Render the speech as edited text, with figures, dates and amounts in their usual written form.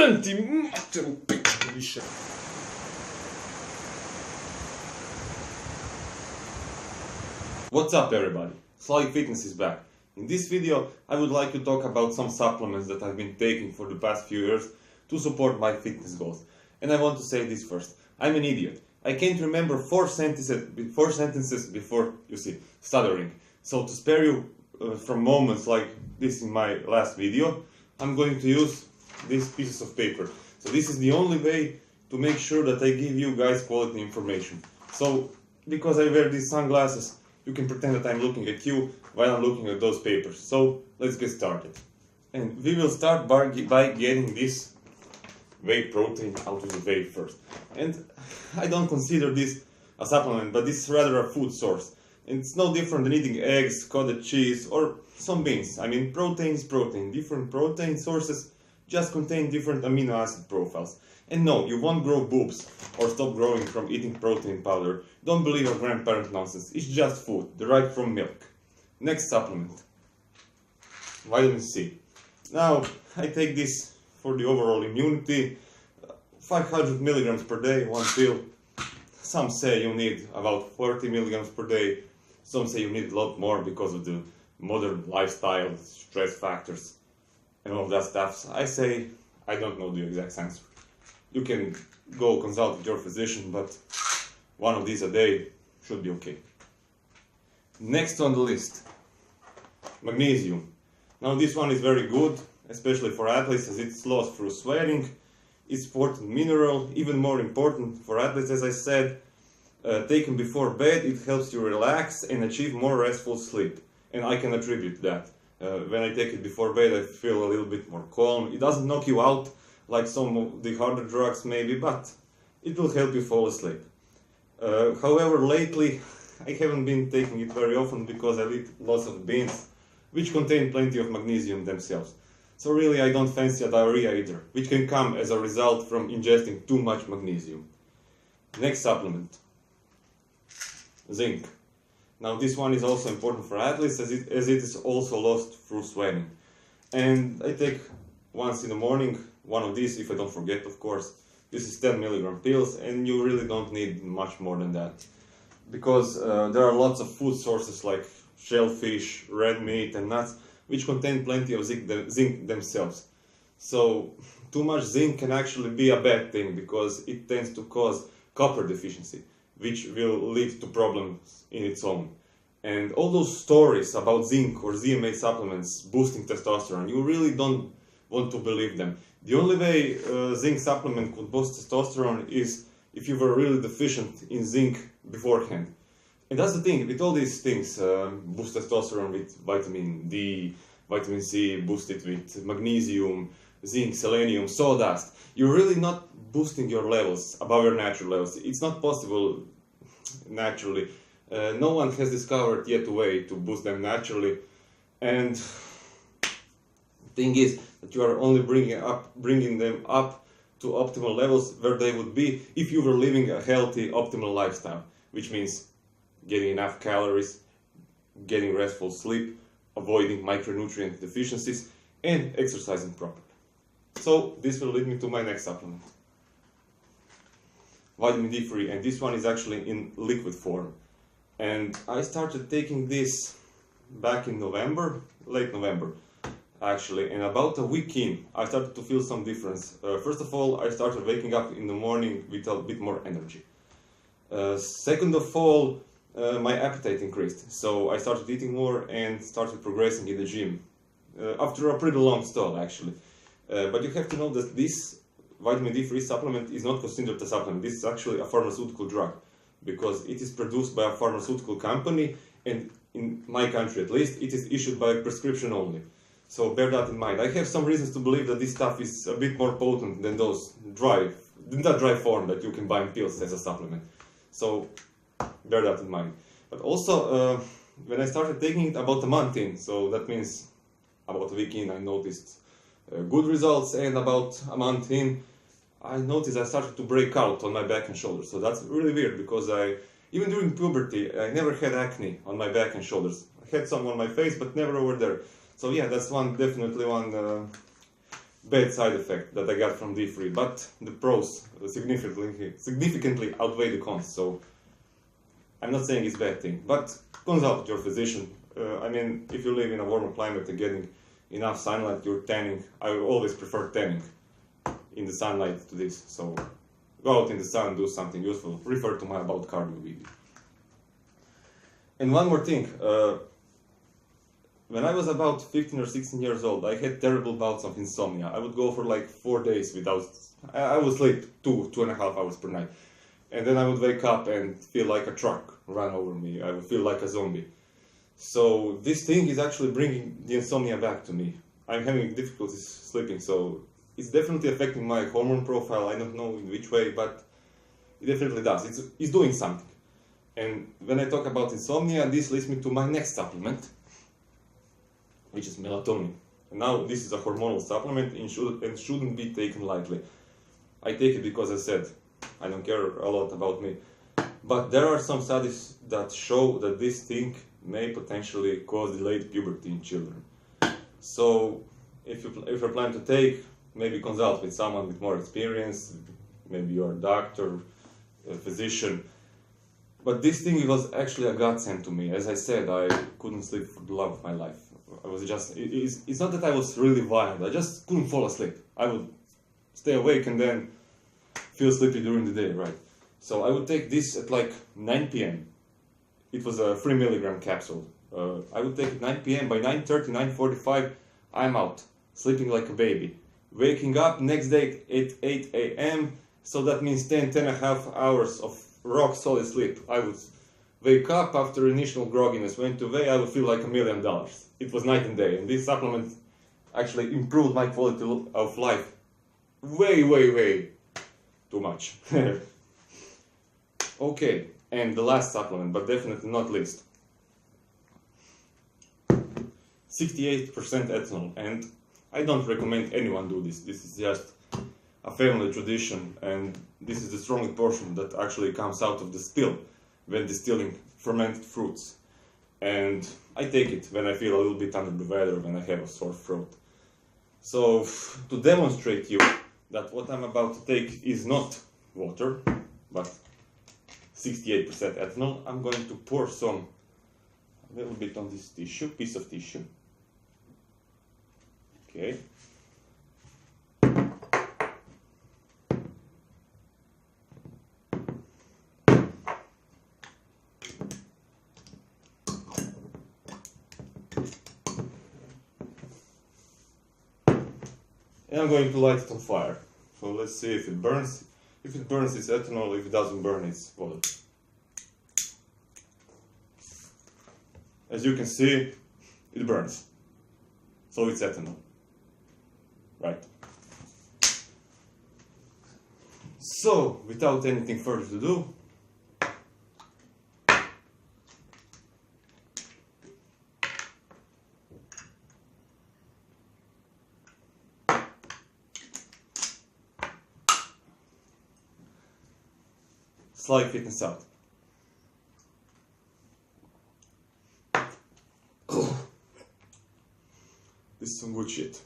Senti, materu piccoliše. What's up everybody? Sly Fitness is back. In this video I would like to talk about some supplements that I've been taking for the past few years to support my fitness goals. And I want to say this first. I'm an idiot. I can't remember four sentences before, you see, stuttering. So to spare you from moments like this in my last video, I'm going to use these pieces of paper. So this is the only way to make sure that I give you guys quality information. So because I wear these sunglasses, you can pretend that I'm looking at you while I'm looking at those papers. So let's get started. And we will start by getting this whey protein out of the whey first. And I don't consider this a supplement, but this is rather a food source. And it's no different than eating eggs, cottage cheese, or some beans. I mean, protein is protein. Different protein sources just contain different amino acid profiles. And no, you won't grow boobs or stop growing from eating protein powder. Don't believe your grandparent nonsense. It's just food, derived from milk. Next supplement. Vitamin C. Now, I take this for the overall immunity. 500 milligrams per day, one pill. Some say you need about 40 milligrams per day. Some say you need a lot more because of the modern lifestyle, stress factors, and all that stuff. I say I don't know the exact answer. You can go consult with your physician, but one of these a day should be okay. Next on the list, magnesium. Now this one is very good, especially for athletes, as it's lost through sweating. It's important mineral, even more important for athletes, as I said. Taken before bed, it helps you relax and achieve more restful sleep. And I can attribute that. When I take it before bed, I feel a little bit more calm. It doesn't knock you out like some of the harder drugs maybe, but it will help you fall asleep. However, lately I haven't been taking it very often because I eat lots of beans, which contain plenty of magnesium themselves. So really I don't fancy a diarrhea either, which can come as a result from ingesting too much magnesium. Next supplement. Zinc. Now this one is also important for athletes as it is also lost through sweating. And I take once in the morning one of these, if I don't forget, of course. This is 10 milligram pills, and you really don't need much more than that. Because there are lots of food sources like shellfish, red meat and nuts, which contain plenty of zinc themselves. So too much zinc can actually be a bad thing because it tends to cause copper deficiency, which will lead to problems in its own. And all those stories about zinc or ZMA supplements boosting testosterone, you really don't want to believe them. The only way zinc supplement could boost testosterone is if you were really deficient in zinc beforehand. And that's the thing, with all these things, boost testosterone with vitamin D, vitamin C, boost it with magnesium, zinc, selenium, sawdust. You're really not boosting your levels above your natural levels. It's not possible naturally. No one has discovered yet a way to boost them naturally. And the thing is that you are only bringing them up to optimal levels where they would be if you were living a healthy, optimal lifestyle, which means getting enough calories, getting restful sleep, avoiding micronutrient deficiencies, and exercising properly. So this will lead me to my next supplement. Vitamin D3, and this one is actually in liquid form. And I started taking this back in November, late November actually, and about a week in I started to feel some difference. First of all, I started waking up in the morning with a bit more energy. Second of all, my appetite increased, so I started eating more and started progressing in the gym. After a pretty long stall actually. But you have to know that this vitamin D3 supplement is not considered a supplement. This is actually a pharmaceutical drug because it is produced by a pharmaceutical company, and in my country at least, it is issued by prescription only. So bear that in mind. I have some reasons to believe that this stuff is a bit more potent than that dry form that you can buy in pills as a supplement. So bear that in mind. But also, when I started taking it about a month in, so that means about a week in, I noticed good results, and about a month in, I noticed I started to break out on my back and shoulders. So that's really weird because even during puberty, I never had acne on my back and shoulders. I had some on my face, but never over there. So yeah, that's definitely one bad side effect that I got from D3, but the pros significantly outweigh the cons. So I'm not saying it's a bad thing, but consult your physician. I mean, if you live in a warmer climate and getting enough sunlight, you're tanning. I will always prefer tanning in the sunlight to this. So go out in the sun, do something useful. Refer to my About Cardio video. And one more thing. When I was about 15 or 16 years old, I had terrible bouts of insomnia. I would go for like 4 days without... I would sleep 2.5 hours per night. And then I would wake up and feel like a truck run over me. I would feel like a zombie. So this thing is actually bringing the insomnia back to me. I'm having difficulties sleeping, so it's definitely affecting my hormone profile. I don't know in which way, but it definitely does. It's doing something. And when I talk about insomnia, this leads me to my next supplement, which is melatonin. And now this is a hormonal supplement and shouldn't be taken lightly. I take it because I said I don't care a lot about me. But there are some studies that show that this thing may potentially cause delayed puberty in children. So if you plan to take, maybe consult with someone with more experience, maybe you're a doctor, a physician. But this thing was actually a godsend to me. As I said, I couldn't sleep for the love of my life. I was just, it's not that I was really violent, I just couldn't fall asleep. I would stay awake and then feel sleepy during the day, right? So I would take this at like 9 p.m. It was a 3 milligram capsule. I would take it 9 p.m. By 9:30, 9:45, I'm out, sleeping like a baby. Waking up next day at 8 a.m. So that means 10.5 hours of rock solid sleep. I would wake up after initial grogginess, went away, I would feel like $1 million. It was night and day, and this supplement actually improved my quality of life way too much. Okay, and the last supplement, but definitely not least. 68% ethanol, and I don't recommend anyone do this. This is just a family tradition, and this is the strong portion that actually comes out of the still when distilling fermented fruits. And I take it when I feel a little bit under the weather, when I have a sore throat. So to demonstrate you that what I'm about to take is not water, but 68% ethanol, I'm going to pour a little bit on this piece of tissue. Okay. And I'm going to light it on fire. So let's see if it burns. If it burns, it's ethanol. If it doesn't burn, it's water. As you can see, it burns. So it's ethanol. Right? So, without anything further to do, Slight Fitness out. This is some good shit.